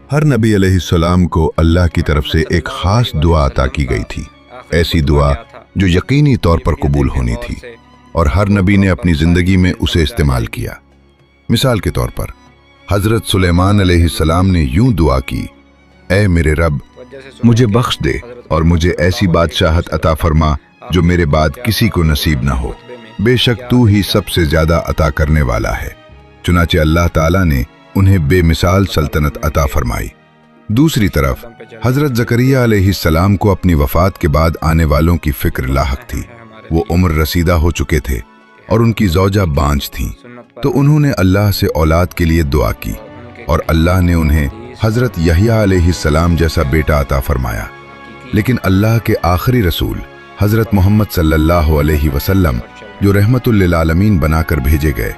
हर नबी अलैहिस्सलाम को अल्लाह की तरफ से एक खास दुआ अता की गई थी, ऐसी दुआ जो यकीनी तौर पर कबूल होनी थी, और हर नबी ने अपनी ज़िंदगी में उसे इस्तेमाल किया। मिसाल के तौर पर हज़रत सुलेमान अलैहिस्सलाम ने यूं दुआ की, ऐ मेरे रब, मुझे बख्श दे और मुझे ऐसी बादशाहत अता फरमा जो मेरे बाद किसी को नसीब न हो, बेशक तू ही सबसे ज़्यादा अता करने वाला है। चुनाचे अल्लाह ताला ने उन्हें बेमिसाल सल्तनत अता फरमाई। दूसरी तरफ हज़रत ज़करिया अलैहिस्सलाम को अपनी वफ़ात के बाद आने वालों की फ़िक्र लाहक थी। वो उम्र रसीदा हो चुके थे और उनकी ज़ौजा बांझ थीं, तो उन्होंने अल्लाह से औलाद के लिए दुआ की और अल्लाह ने उन्हें हज़रत यहया अलैहिस्सलाम जैसा बेटा अता फरमाया। लेकिन अल्लाह के आखिरी रसूल हज़रत मोहम्मद सल्लल्लाहु अलैहि वसल्लम, जो रहमतुल लिल आलमीन बनाकर भेजे गए,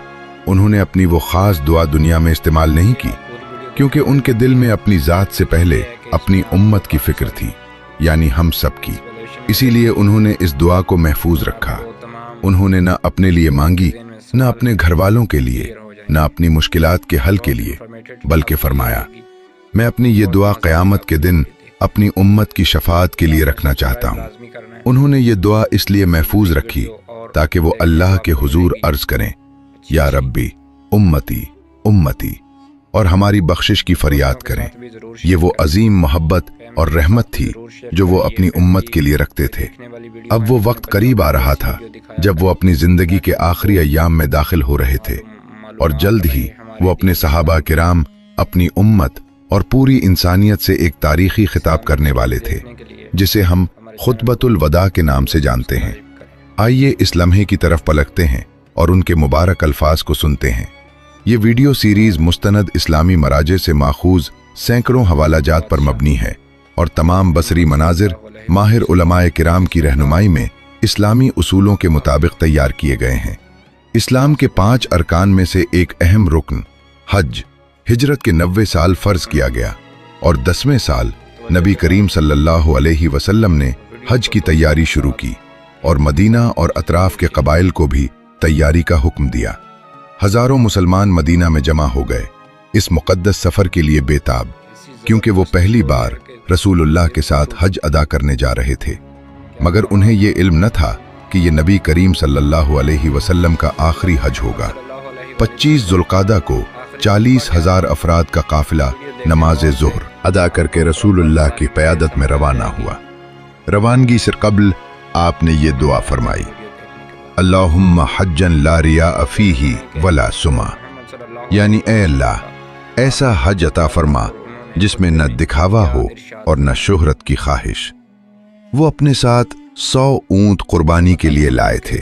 उन्होंने अपनी वो ख़ास दुआ दुनिया में इस्तेमाल नहीं की, क्योंकि उनके दिल में अपनी ज़ात से पहले अपनी उम्मत की फ़िक्र थी, यानी हम सब की। इसीलिए उन्होंने इस दुआ को महफूज रखा। उन्होंने न अपने लिए मांगी, न अपने घर वालों के लिए, न अपनी मुश्किलात के हल के लिए, बल्कि फरमाया, मैं अपनी ये दुआ क़यामत के दिन अपनी उम्मत की शफाअत के लिए रखना चाहता हूँ। उन्होंने ये दुआ इसलिए महफूज रखी ताकि वो अल्लाह के हुजूर अर्ज करें, या रब्बी उम्मती उम्मती, और हमारी बख्शिश की फरियाद करें। ये वो अजीम मोहब्बत और रहमत थी जो वो अपनी उम्मत के लिए रखते थे। अब वो वक्त करीब आ रहा था जब वो अपनी ज़िंदगी के आखिरी अय्याम में दाखिल हो रहे थे, और जल्द ही वो अपने सहाबा किराम, अपनी उम्मत और पूरी इंसानियत से एक तारीखी खिताब करने वाले थे, जिसे हम खुतबतुल वदा के नाम से जानते हैं। आइए इस लम्हे की तरफ पलकते हैं और उनके मुबारक अल्फाज को सुनते हैं। ये वीडियो सीरीज़ मुस्तनद इस्लामी मराजे से माखूज सैकड़ों हवालाजात पर मबनी है और तमाम बसरी मनाजिर माहिर उलमाए किराम की रहनुमाई में इस्लामी उसूलों के मुताबिक तैयार किए गए हैं। इस्लाम के 5 अरकान में से एक अहम रुकन हज, हिजरत के 90 साल फ़र्ज किया गया और 10वें साल नबी करीम सल्लल्लाहु अलैहि वसल्लम ने हज की तैयारी शुरू की और मदीना और अतराफ के कबाइल को भी तैयारी का हुक्म दिया। हजारों मुसलमान मदीना में जमा हो गए इस मुक़द्दस सफ़र के लिए बेताब, क्योंकि वो पहली बार रसूलुल्लाह के साथ हज अदा करने जा रहे थे। मगर उन्हें ये इल्म न था कि ये नबी करीम सल्लल्लाहु अलैहि वसल्लम का आखिरी हज होगा। 25 ज़ुल्क़ादा को 40,000 अफराद का काफिला नमाज ज़ुहर अदा करके रसूलुल्लाह की क़यादत में रवाना हुआ। रवानगी से कबल आपने ये दुआ फरमाई, अल्लाहुम्मा हज्जन ला रिया फीही वला सुमा, यानी ऐ अल्लाह, ऐसा हज अता फरमा जिसमें न दिखावा हो और न शोहरत की ख्वाहिश। वो अपने साथ 100 ऊंट कुर्बानी के लिए लाए थे।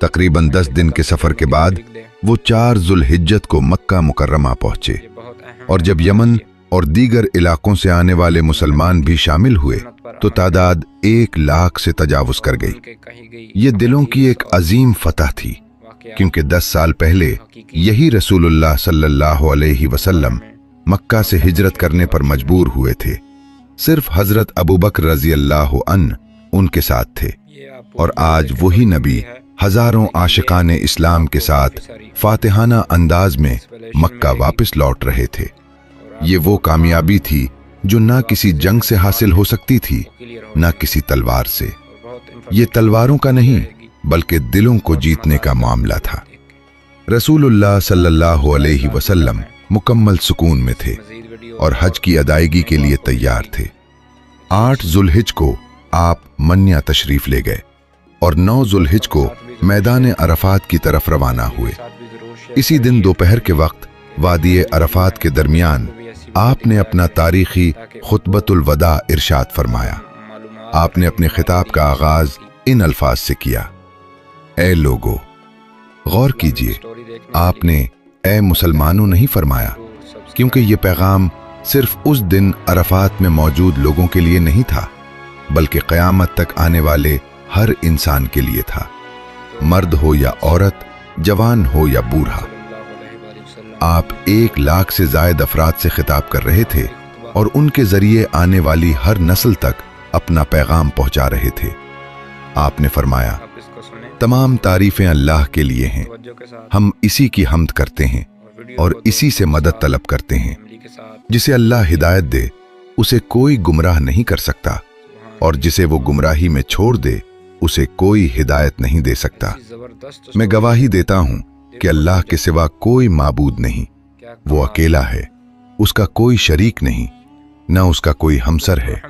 तकरीबन 10 दिन के सफ़र के बाद वो 4 ज़ुल्हिज्जत को मक्का मुकर्रमा पहुँचे, और जब यमन और दीगर इलाकों से आने वाले मुसलमान भी शामिल हुए तो तादाद 1 लाख से तजावुज़ कर गई। ये दिलों की एक अजीम फतह थी, क्योंकि 10 साल पहले यही रसूलुल्लाह सल्लल्लाहु अलैहि वसल्लम मक्का से हिजरत करने पर मजबूर हुए थे। सिर्फ हजरत अबू बकर रज़ी अल्लाहु अन्हु उनके साथ थे, और आज वही नबी हजारों आशिकाने इस्लाम के साथ फातिहाना अंदाज में मक्का वापस लौट रहे थे। ये वो कामयाबी थी जो ना किसी जंग से हासिल हो सकती थी, ना किसी तलवार से। ये तलवारों का नहीं बल्कि दिलों को जीतने का मामला था। रसूलुल्लाह सल्लल्लाहु अलैहि वसल्लम मुकम्मल सुकून में थे और हज की अदायगी के लिए तैयार थे। 8 ज़ुल्हिज को आप मन्या तशरीफ ले गए और 9 ज़ुल्हिज को मैदान अरफात की तरफ रवाना हुए। इसी दिन दोपहर के वक्त वादी अरफात के दरमियान आपने अपना तारीखी खुतबतुल वदा इरशाद फरमाया। आपने अपने खिताब का आगाज इन अल्फाज से किया, ऐ लोगो, गौर कीजिए, आपने ऐ मुसलमानों नहीं फरमाया, क्योंकि ये पैगाम सिर्फ उस दिन अरफात में मौजूद लोगों के लिए नहीं था, बल्कि क़यामत तक आने वाले हर इंसान के लिए था, मर्द हो या औरत, जवान हो या बूढ़ा। आप 1 लाख से ज़ायद अफराद से खिताब कर रहे थे और उनके जरिए आने वाली हर नस्ल तक अपना पैगाम पहुंचा रहे थे। आपने फरमाया, तमाम तारीफें अल्लाह के लिए हैं, हम इसी की हम्द करते हैं और इसी से मदद तलब करते हैं। जिसे अल्लाह हिदायत दे उसे कोई गुमराह नहीं कर सकता, और जिसे वो गुमराही में छोड़ दे उसे कोई हिदायत नहीं दे सकता। मैं गवाही देता हूं कि अल्लाह के सिवा कोई माबूद नहीं, वो अकेला है, उसका कोई शरीक नहीं, न उसका कोई हमसर है।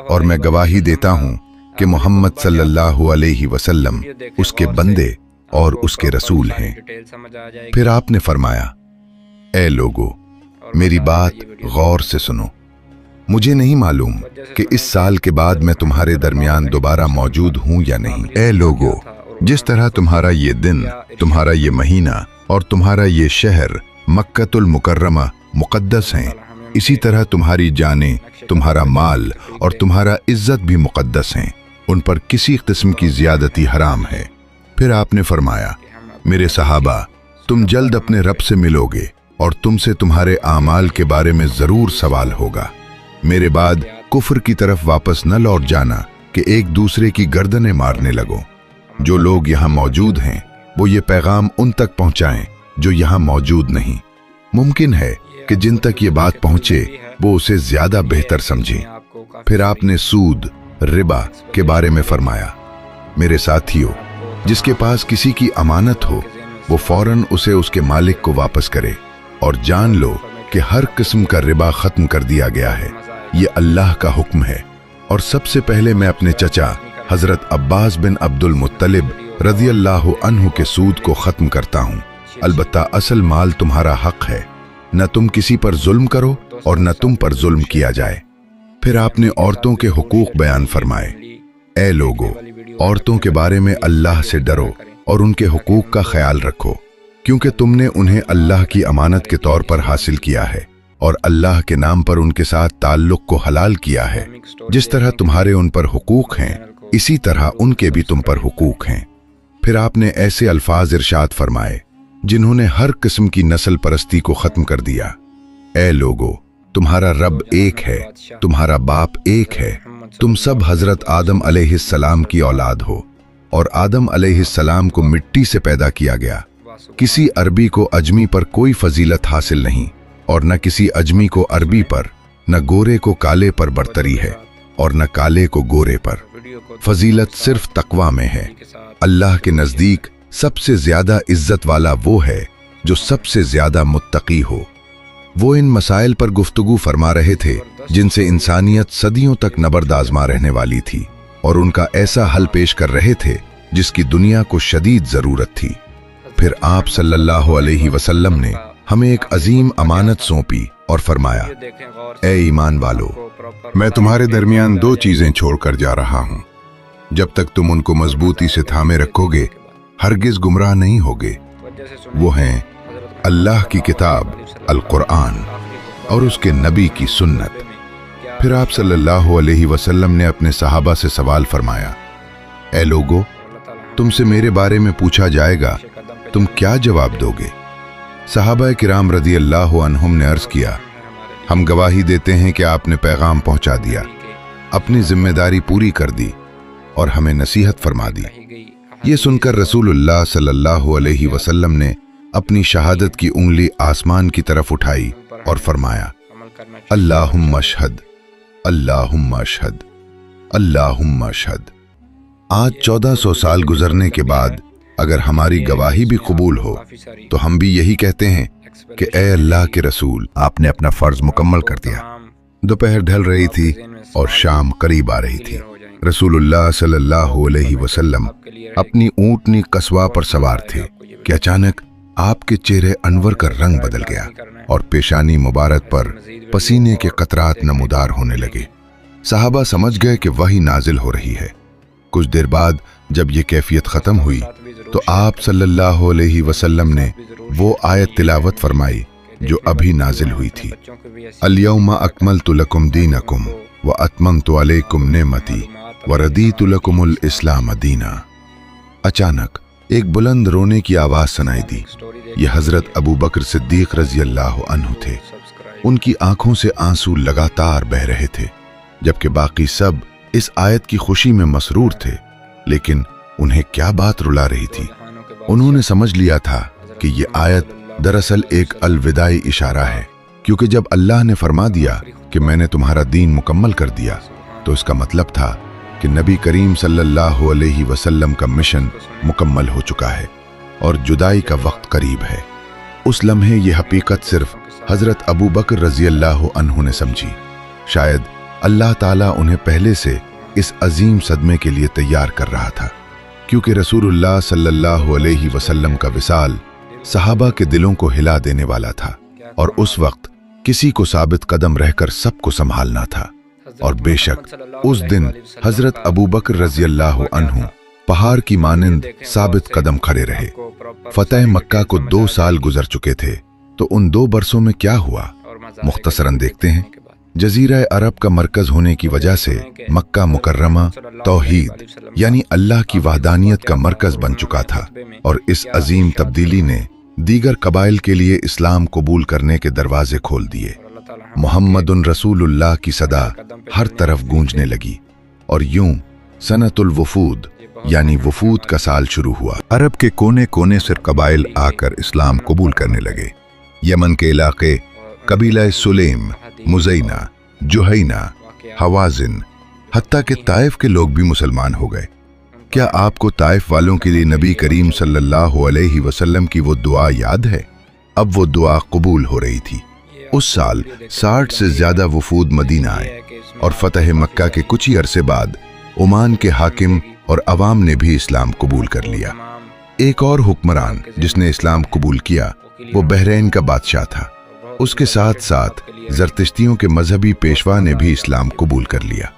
और मैं गवाही देता हूं कि मोहम्मद सल्लल्लाहु अलैहि वसल्लम उसके बंदे और उसके रसूल हैं। फिर आपने फरमाया, ए लोगो, मेरी बात गौर से सुनो। मुझे नहीं मालूम कि इस साल के बाद मैं तुम्हारे दरमियान दोबारा मौजूद हूं या नहीं। ए लोगो, जिस तरह तुम्हारा ये दिन, तुम्हारा ये महीना और तुम्हारा ये शहर मक्कतुल मुकर्रमा मुक़द्दस हैं, इसी तरह तुम्हारी जानें, तुम्हारा माल और तुम्हारा इज्जत भी मुक़द्दस हैं। उन पर किसी किस्म की ज़्यादती हराम है। फिर आपने फरमाया, मेरे सहाबा, तुम जल्द अपने रब से मिलोगे और तुमसे तुम्हारे आमाल के बारे में ज़रूर सवाल होगा। मेरे बाद कुफ्र की तरफ वापस न लौट जाना कि एक दूसरे की गर्दनें मारने लगो। जो लोग यहाँ मौजूद हैं वो ये पैगाम उन तक पहुँचाएं जो यहाँ मौजूद नहीं। मुमकिन है कि जिन तक ये बात पहुँचे वो उसे ज़्यादा बेहतर समझें। फिर आपने सूद, रिबा के बारे में फरमाया, मेरे साथियों, जिसके पास किसी की अमानत हो वो फौरन उसे उसके मालिक को वापस करे, और जान लो कि हर किस्म का रिबा खत्म कर दिया गया है। ये अल्लाह का हुक्म है। और सबसे पहले मैं अपने चचा हजरत अब्बास बिन अब्दुल मुत्तलिब रज़ियल्लाहु अन्हु के सूद को खत्म करता हूँ। अलबत्ता असल माल तुम्हारा हक है, न तुम किसी पर जुल्म करो और न तुम पर जुल्म किया जाए। फिर आपने औरतों के हुकूक बयान फरमाए। ए लोगो, औरतों के बारे में अल्लाह से डरो और उनके हुकूक का ख्याल रखो, क्योंकि तुमने उन्हें अल्लाह की अमानत के तौर पर हासिल किया है और अल्लाह के नाम पर उनके साथ ताल्लुक को हलाल किया है। जिस तरह तुम्हारे उन पर हुकूक हैं, इसी तरह उनके भी तुम पर हुकूक हैं। फिर आपने ऐसे अल्फाज इरशाद फरमाए जिन्होंने हर किस्म की नस्ल परस्ती को खत्म कर दिया। ए लोगो, तुम्हारा रब एक है, तुम्हारा बाप एक है, तुम सब हजरत आदम अलैहिस्सलाम की औलाद हो, और आदम अलैहिस्सलाम को मिट्टी से पैदा किया गया। किसी अरबी को अजमी पर कोई फजीलत हासिल नहीं, और न किसी अजमी को अरबी पर, न गोरे को काले पर बरतरी है, और न काले को गोरे पर। फजीलत सिर्फ तकवा में है। अल्लाह के नज़दीक सबसे ज्यादा इज्जत वाला वो है जो सबसे ज्यादा मुत्तकी हो। वो इन मसाइल पर गुफ्तगू फरमा रहे थे जिनसे इंसानियत सदियों तक नबर्द आज़मा रहने वाली थी, और उनका ऐसा हल पेश कर रहे थे जिसकी दुनिया को शदीद ज़रूरत थी। फिर आप सल्लल्लाहु अलैहि वसल्लम ने हमें एक अजीम अमानत सौंपी और फरमाया, ए ईमान वालो, मैं तुम्हारे दरमियान दो चीजें छोड़कर जा रहा हूं। जब तक तुम उनको मजबूती से थामे रखोगे हरगिज गुमराह नहीं होगे। वो हैं अल्लाह की किताब अल कुरान और उसके नबी की सुन्नत। फिर आप सल्लल्लाहु अलैहि वसल्लम ने अपने सहाबा से सवाल फरमाया, ए लोगो, तुमसे मेरे बारे में पूछा जाएगा, तुम क्या जवाब दोगे? सहाबा किराम रज़ियल्लाहु अन्हुम ने अर्ज किया, हम गवाही देते हैं कि आपने पैगाम पहुंचा दिया, अपनी जिम्मेदारी पूरी कर दी और हमें नसीहत फरमा दी। ये सुनकर रसूलुल्लाह सल्लल्लाहु अलैहि वसल्लम ने अपनी शहादत की उंगली आसमान की तरफ उठाई और फरमाया, अल्लाहुम्मा अशहद, अल्लाहुम्मा अशहद, अल्लाहुम्मा अशहद। आज 1400 साल गुजरने के बाद अगर हमारी गवाही भी कबूल हो तो हम भी यही कहते हैं कि ए अल्लाह के रसूल, आपने अपना फर्ज मुकम्मल कर दिया। दोपहर ढल रही थी और शाम करीब आ रही थी। रसूलुल्लाह सल्लल्लाहु अलैहि वसल्लम अपनी ऊंटनी कस्वा पर सवार थे कि अचानक आपके चेहरे अनवर का रंग बदल गया और पेशानी मुबारक पर पसीने के कतरात नमूदार होने लगे। सहाबा समझ गए कि वही नाजिल हो रही है। कुछ देर बाद जब ये कैफियत खत्म हुई तो आप सल्लल्लाहु अलैहि वसल्लम ने वो आयत तिलावत फरमाई जो अभी नाजिल हुई थी, अल-यौमा अकमलतु लकुम दीनकुम व अतममतु अलैकुम नेमती व रदीतु लकुमुल इस्लाम दीना। अचानक एक बुलंद रोने की आवाज सुनाई दी। ये हजरत अबू बकर सिद्दीक रज़ियल्लाहु अन्हु थे। उनकी आंखों से आंसू लगातार बह रहे थे, जबकि बाकी सब इस आयत की खुशी में मसरूर थे। लेकिन उन्हें क्या बात रुला रही थी? उन्होंने समझ लिया था कि ये आयत दरअसल एक अलविदाई इशारा है क्योंकि जब अल्लाह ने फरमा दिया कि मैंने तुम्हारा दीन मुकम्मल कर दिया, तो इसका मतलब था कि नबी करीम सल्लल्लाहु अलैहि वसल्लम का मिशन मुकम्मल हो चुका है और जुदाई का वक्त करीब है। उस लम्हे ये हकीकत सिर्फ हजरत अबू बकर रजी अल्लाह अन्हु ने समझी। शायद अल्लाह ताला उन्हें पहले से इस अजीम सदमे के लिए तैयार कर रहा था, क्योंकि रसूलुल्लाह सल्लल्लाहु अलैहि वसल्लम का विसाल सहाबा के दिलों को हिला देने वाला था और उस वक्त किसी को साबित कदम रहकर सबको संभालना था। और बेशक उस दिन हजरत अबू बकर रजी अल्लाह अन्हु पहाड़ की मानिंद साबित कदम खड़े रहे। फतेह मक्का को 2 साल गुजर चुके थे, तो उन 2 बरसों में क्या हुआ, मुख्तसरन देखते हैं। जजीरा अरब का मरकज होने की वजह से मक्का मुकर्रमा तौहीद यानी अल्लाह की वहदानियत का मरकज बन चुका था, और इस अजीम तब्दीली ने दीगर कबाइल के लिए इस्लाम कबूल करने के दरवाजे खोल दिए। मोहम्मदुन रसूलुल्लाह की सदा हर तरफ गूंजने लगी और यूं सनतुल वफूद यानी वफूद का साल शुरू हुआ। अरब के कोने कोने से कबाइल आकर इस्लाम कबूल करने लगे। यमन के इलाके कबीला सुलेम, मुज़ैना, जुहैना, हवाजिन, हत्ता के ताइफ के लोग भी मुसलमान हो गए। क्या आपको ताइफ वालों के लिए नबी करीम सल्लल्लाहु अलैहि वसल्लम की वो दुआ याद है? अब वो दुआ कबूल हो रही थी। उस साल 60 से ज्यादा वफूद मदीना आए और फतेह मक्का के कुछ ही अरसे बाद ओमान के हाकिम और अवाम ने भी इस्लाम कबूल कर लिया। एक और हुक्मरान जिसने इस्लाम कबूल किया वो बहरैन का बादशाह था। उसके साथ साथ जरतिश्तियों के मजहबी पेशवा ने भी इस्लाम कबूल कर लिया।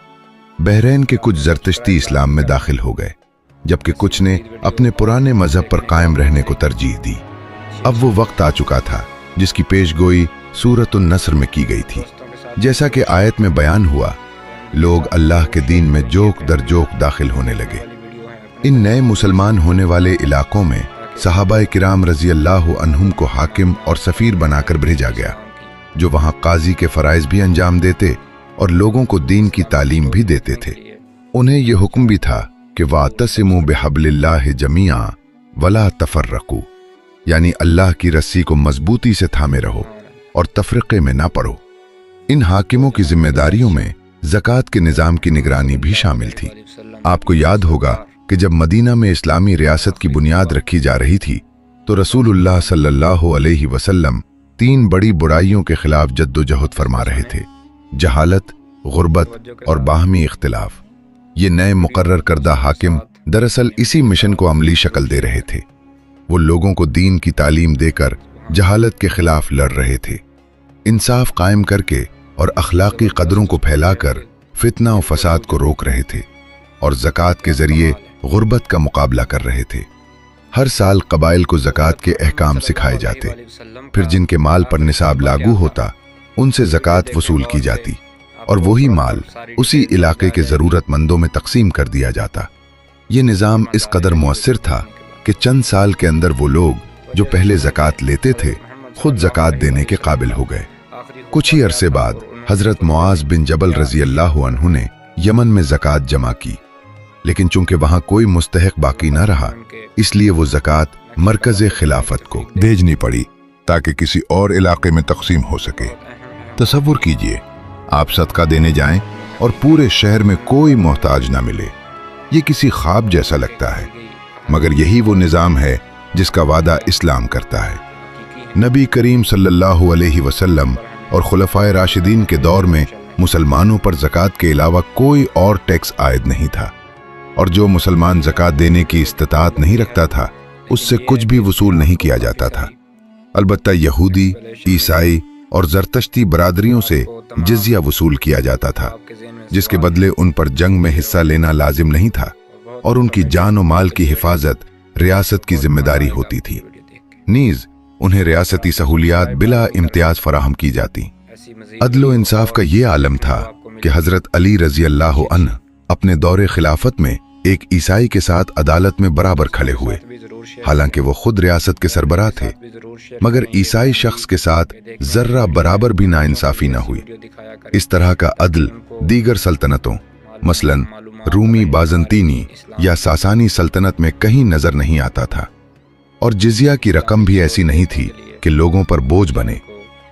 बहरैन के कुछ जरतिश्ती इस्लाम में दाखिल हो गए, जबकि कुछ ने अपने पुराने मजहब पर कायम रहने को तरजीह दी। अब वो वक्त आ चुका था जिसकी पेशगोई सूरतुन नस्र में की गई थी। जैसा कि आयत में बयान हुआ, लोग अल्लाह के दीन में जोक दर जोक दाखिल होने लगे। इन नए मुसलमान होने वाले इलाकों में सहाबाए किराम रजी अल्लाह अन्हुम को हाकिम और सफीर बनाकर भेजा गया, जो वहां काजी के फराइज भी अंजाम देते और लोगों को दीन की तालीम भी देते थे। उन्हें यह हुक्म भी था कि वातसिमू बिहब्लिल्लाहि जमीआ वला तफर्रकू, यानी अल्लाह की रस्सी को मजबूती से थामे रहो और तफरीके में ना पड़ो। इन हाकिमों की जिम्मेदारियों में ज़कात के निज़ाम की निगरानी भी शामिल थी। आपको याद होगा कि जब मदीना में इस्लामी रियासत की बुनियाद रखी जा रही थी, तो रसूलुल्लाह सल्लल्लाहु अलैहि वसल्लम 3 बड़ी बुराइयों के खिलाफ जद्दोजहद फरमा रहे थे: जहालत, गुर्बत और बाहमी इख्तिलाफ। ये नए मुकर्रर करदा हाकिम दरअसल इसी मिशन को अमली शक्ल दे रहे थे। वो लोगों को दीन की तालीम देकर जहालत के खिलाफ लड़ रहे थे, इंसाफ कायम करके और अखलाकी कदरों को फैलाकर फितना और फसाद को रोक रहे थे, और ज़कात के जरिए गुर्बत का मुकाबला कर रहे थे। हर साल कबाइल को ज़कात के अहकाम सिखाए जाते, फिर जिनके माल पर निसाब लागू होता उनसे ज़कात वसूल की जाती और वही माल उसी इलाके के ज़रूरतमंदों में तकसीम कर दिया जाता। ये निज़ाम इस कदर मुअस्सिर था कि चंद साल के अंदर वो लोग जो पहले ज़कात लेते थे खुद ज़कात देने के काबिल हो गए। कुछ ही अरसे बाद हजरत मुआज बिन जबल रजी अल्लाह अन्हु ने यमन में ज़कात जमा की, लेकिन चूंकि वहां कोई मुस्तहिक बाकी न रहा, इसलिए वो ज़कात मरकज़ खिलाफत को भेजनी पड़ी ताकि किसी और इलाके में तकसीम हो सके। तसव्वुर कीजिए, आप सदका देने जाएं और पूरे शहर में कोई मोहताज ना मिले। ये किसी ख्वाब जैसा लगता है, मगर यही वो निज़ाम है जिसका वादा इस्लाम करता है। नबी करीम सल्लल्लाहु अलैहि वसल्लम और खुलफाए राशिदीन के दौर में मुसलमानों पर ज़कात के अलावा कोई और टैक्स आयद नहीं था, और जो मुसलमान ज़कात देने की इस्तिताअत नहीं रखता था उससे कुछ भी वसूल नहीं किया जाता था। अलबत्ता यहूदी, ईसाई और ज़रतश्ती बरादरियों से जिज़िया वसूल किया जाता था, जिसके बदले उन पर जंग में हिस्सा लेना लाजिम नहीं था और उनकी जान और माल की हिफाजत रियासत की जिम्मेदारी होती थी। नीज उन्हें रियासती सहूलियात बिला इम्तियाज फराहम की जाती। अदलो इंसाफ का ये आलम था कि हजरत अली रजी अल्लाह अन्हु अपने दौरे खिलाफत में एक ईसाई के साथ अदालत में बराबर खड़े हुए। हालांकि वो खुद रियासत के सरबराह थे, मगर ईसाई शख्स के साथ जर्रा बराबर भी नाइंसाफी न हुई। इस तरह का अदल दीगर सल्तनतों मसलन रूमी, बाज़ंतीनी या सासानी सल्तनत में कहीं नजर नहीं आता था, और जिजिया की रकम भी ऐसी नहीं थी कि लोगों पर बोझ बने।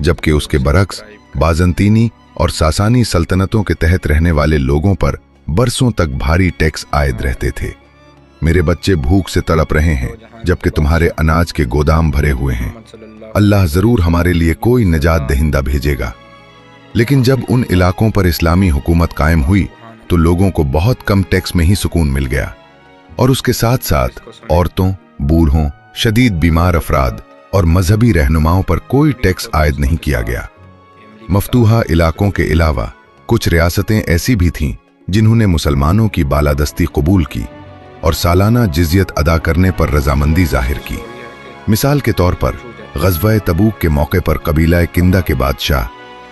जबकि उसके बरक्स बाज़ंतीनी और सासानी सल्तनतों के तहत रहने वाले लोगों पर बरसों तक भारी टैक्स आयद रहते थे। मेरे बच्चे भूख से तड़प रहे हैं जबकि तुम्हारे अनाज के गोदाम भरे हुए हैं। अल्लाह जरूर हमारे लिए कोई निजात दहिंदा भेजेगा। लेकिन जब उन इलाकों पर इस्लामी हुकूमत कायम हुई तो लोगों को बहुत कम टैक्स में ही सुकून मिल गया, और उसके साथ साथ औरतों, बूढ़ों, शदीद बीमार अफराद और मजहबी रहनुमाओं पर कोई टैक्स आयद नहीं किया गया। मफ्तूहा इलाकों के अलावा कुछ रियासतें ऐसी भी थीं जिन्होंने मुसलमानों की बालादस्ती कबूल की और सालाना जिज़ियत अदा करने पर रजामंदी जाहिर की। मिसाल के तौर पर ग़ज़वा तबूक के मौके पर कबीला किंदा के बादशाह,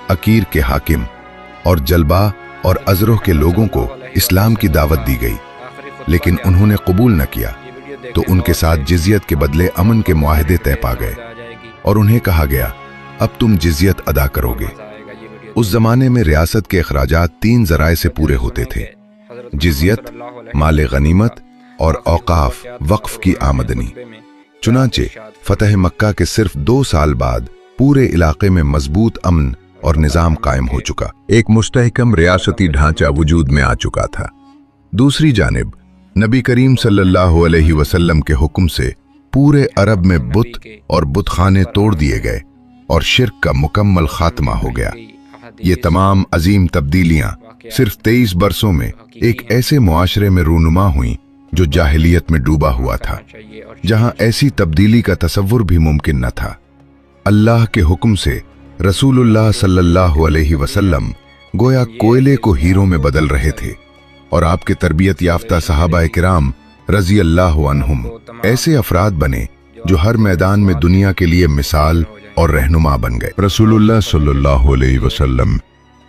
अकीर के हाकिम और जलबा और अज़रोह के लोगों को इस्लाम की दावत दी गई, लेकिन उन्होंने कबूल न किया तो उनके साथ जिज़ियत के बदले अमन के मुआहदे तय पा गए और उन्हें कहा गया अब तुम जिज़ियत अदा करोगे। उस जमाने में रियासत के अखराजात 3 ज़राए से पूरे होते थे: जिज़ियत, माल गनीमत और औकाफ वक्फ की आमदनी। चुनांचे फतह मक्का के सिर्फ 2 साल बाद पूरे इलाके में मजबूत अमन और निज़ाम कायम हो चुका। एक मुस्तहकम रियासती ढांचा वजूद में आ चुका था। दूसरी जानिब नबी करीम सल्लल्लाहु अलैहि वसल्लम के हुक्म से पूरे अरब में बुत और बुतखाने तोड़ दिए गए और शिर्क का मुकम्मल खात्मा हो गया। ये तमाम अजीम तब्दीलियां सिर्फ 23 बरसों में एक ऐसे मुआशरे में रूनुमा हुईं जो जाहिलियत में डूबा हुआ था, जहां ऐसी तब्दीली का तसव्वुर भी मुमकिन न था। अल्लाह के हुक्म से रसूलुल्लाह सल्लल्लाहु अलैहि वसल्लम गोया कोयले को हीरों में बदल रहे थे और आपके तरबियत याफ्ता सहाबा किराम रज़ी अल्लाह अन्हुम ऐसे अफराद बने जो हर मैदान में दुनिया के लिए मिसाल और रहनुमा बन गए। रसूलुल्लाह सल्लल्लाहु अलैहि वसल्लम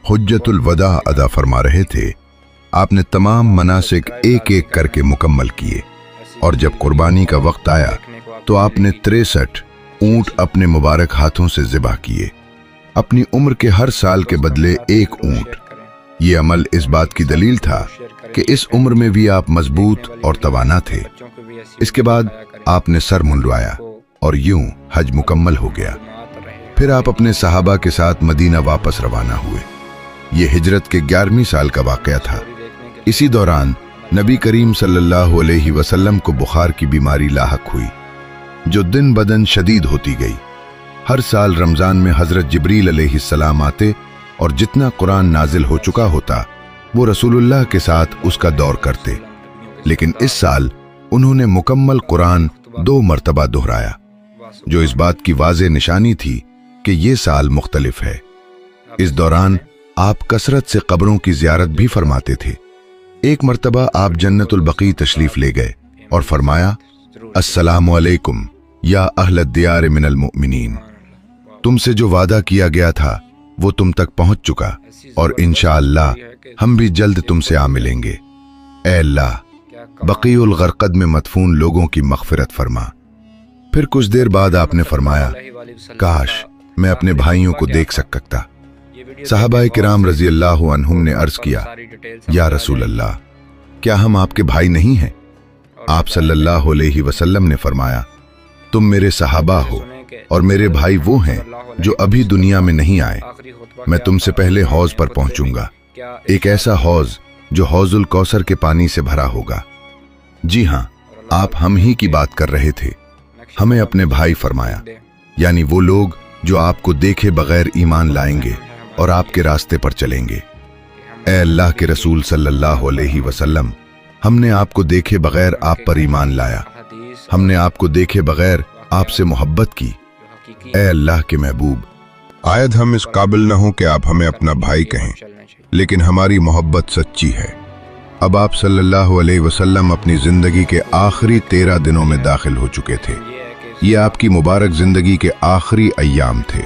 हुज्जतुल वदा अदा फरमा रहे थे। आपने तमाम मनासिक एक एक करके मुकम्मल किए और जब कुर्बानी का वक्त आया तो आपने 63 ऊंट अपने मुबारक हाथों से ज़िबा किए, अपनी उम्र के हर साल के बदले 1 ऊंट। ये अमल इस बात की दलील था कि इस उम्र में भी आप मजबूत और तवाना थे। इसके बाद आपने सर मुंडवाया और यूं हज मुकम्मल हो गया। फिर आप अपने सहाबा के साथ मदीना वापस रवाना हुए। ये हिजरत के 11वीं साल का वाक़या था। इसी दौरान नबी करीम सल्लल्लाहु अलैहि वसल्लम को बुखार की बीमारी लाहक हुई जो दिन बदन शदीद होती गई। हर साल रमज़ान में हज़रत जिब्रील अलैहिस्सलाम आते और जितना कुरान नाजिल हो चुका होता वो रसूलुल्लाह के साथ उसका दौर करते, लेकिन इस साल उन्होंने मुकम्मल कुरान 2 मरतबा दोहराया, जो इस बात की वाज़े निशानी थी कि ये साल मुख्तलिफ है। इस दौरान आप कसरत से कब्रों की ज़ियारत भी फरमाते थे। एक मरतबा आप जन्नतुल बकी तशरीफ ले गए और फरमाया, अस्सलामु अलैकुम या अहल दियार मिनल मुमिनीन। तुमसे जो वादा किया गया था वो तुम तक पहुंच चुका और इंशाअल्लाह हम भी जल्द तुमसे आ मिलेंगे। ऐ अल्लाह, बकीउल गरकद में मदफून लोगों की मग़फ़िरत फरमा। फिर कुछ देर बाद आपने फरमाया, काश मैं अपने भाइयों को देख सकता। सहाबाए किराम रज़ी अल्लाह अन्हुम ने अर्ज़ किया, या रसूल अल्लाह, क्या हम आपके भाई नहीं हैं? आप सल्लल्लाहु अलैहि वसल्लम ने फरमाया, तुम मेरे सहाबा हो और मेरे भाई वो हैं जो अभी दुनिया में नहीं आए। मैं तुमसे पहले हौज पर पहुंचूंगा, एक ऐसा हौज जो हौजुल कौसर के पानी से भरा होगा। जी हाँ, आप हम ही की बात कर रहे थे। हमें अपने भाई फरमाया, यानी वो लोग जो आपको देखे बगैर ईमान लाएंगे और आपके रास्ते पर चलेंगे। ऐ अल्लाह के रसूल सल्लल्लाहु अलैहि वसल्लम, हमने आपको देखे बगैर आप पर ईमान लाया, हमने आपको देखे बगैर आपसे मोहब्बत की। ऐ अल्लाह के महबूब, आयद हम इस काबिल न हो कि आप हमें अपना भाई कहें, लेकिन हमारी मोहब्बत सच्ची है। अब आप सल्लल्लाहु अलैहि वसल्लम अपनी जिंदगी के आखिरी 13 दिनों में दाखिल हो चुके थे। ये आपकी मुबारक जिंदगी के आखिरी अय्याम थे।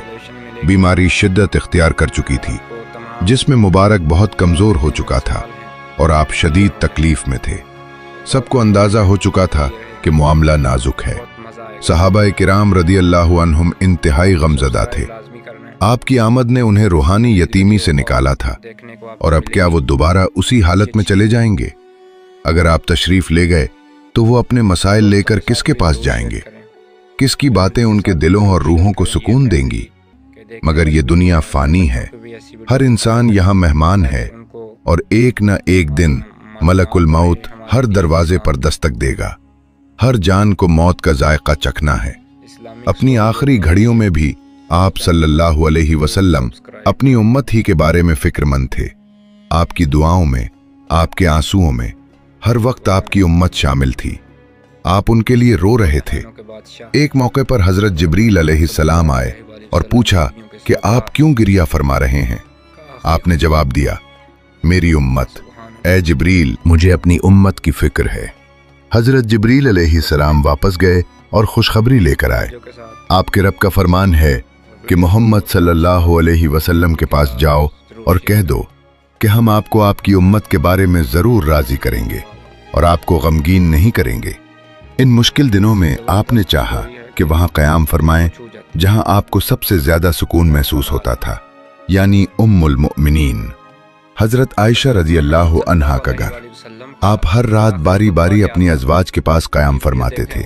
बीमारी शिद्दत इख्तियार कर चुकी थी, जिसमें मुबारक बहुत कमजोर हो चुका था और आप शदीद तकलीफ में थे। सबको अंदाजा हो चुका था कि मामला नाजुक है। सहाबाए किराम रदी अल्लाह अन्हुम इंतहाई गमज़दा थे। आपकी आमद ने उन्हें रूहानी यतीमी से निकाला था, और अब क्या वो दोबारा उसी हालत में चले जाएंगे? अगर आप तशरीफ ले गए तो वो अपने मसाइल लेकर किसके पास जाएंगे? किसकी बातें उनके दिलों और रूहों को सुकून देंगी? मगर ये दुनिया फानी है, हर इंसान यहाँ मेहमान है और एक न एक दिन मलकुल मौत हर दरवाजे पर दस्तक देगा। हर जान को मौत का जायका चखना है। अपनी आखिरी घड़ियों में भी आप सल्लल्लाहु अलैहि वसल्लम अपनी उम्मत ही के बारे में फिक्रमंद थे। आपकी दुआओं में, आपके आंसुओं में हर वक्त आपकी उम्मत शामिल थी। आप उनके लिए रो रहे थे। एक मौके पर हजरत जिब्रील अलैहिस्सलाम आए और पूछा कि आप क्यों गिरिया फरमा रहे हैं। आपने जवाब दिया, मेरी उम्मत, ऐ जिब्रील, मुझे अपनी उम्मत की फिक्र है। हजरत जिब्रील अलैहिस्सलाम वापस गए और खुशखबरी लेकर आए। आपके रब का फरमान है कि मोहम्मद सल्लल्लाहु अलैहि वसल्लम के पास जाओ और कह दो कि हम आपको आपकी उम्मत के बारे में जरूर राजी करेंगे और आपको गमगीन नहीं करेंगे। इन मुश्किल दिनों में आपने चाहा कि वहां क़याम फरमाएं जहां आपको सबसे ज्यादा सुकून महसूस होता था, यानी उम्मुल मुमिनीन हजरत आयशा रज़ी अल्लाह अन्हा का घर। आप हर रात बारी बारी अपनी अज़वाज के पास क़याम फरमाते थे